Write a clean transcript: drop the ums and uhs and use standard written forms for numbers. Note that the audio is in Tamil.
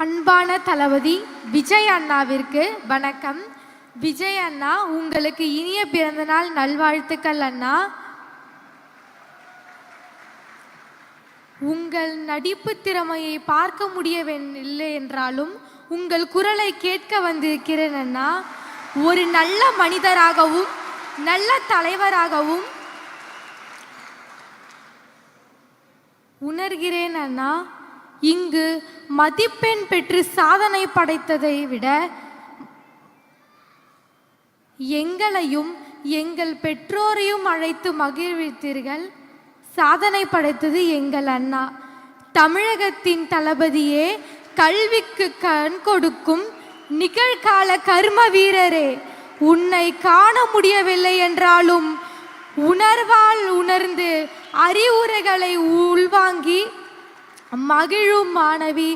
அன்பான தளபதி விஜய் அண்ணாவிற்கு வணக்கம். விஜய் அண்ணா, உங்களுக்கு இனிய பிறந்தநாள் நல்வாழ்த்துக்கள் அண்ணா. உங்கள் நடிப்பு திறமையை பார்க்க முடியவில்லை என்றாலும் உங்கள் குரலை கேட்க வந்திருக்கிறேன் அண்ணா. ஒரு நல்ல மனிதராகவும் நல்ல தலைவராகவும் உணர்கிறேன் அண்ணா. இங்கு மதிப்பெண் பெற்று சாதனை படைத்ததை விட எங்களையும் எங்கள் பெற்றோரையும் அழைத்து மகிழ்வித்தீர்கள். சாதனை படைத்தது எங்கள் அண்ணா. தமிழகத்தின் தளபதியே, கல்விக்கு கண் கொடுக்கும் நிகழ்கால கர்ம வீரரே, உன்னை காண முடியவில்லை என்றாலும் உணர்வால் உணர்ந்து அறிவுரைகளை உள்வாங்கி மகிழும் மாணவி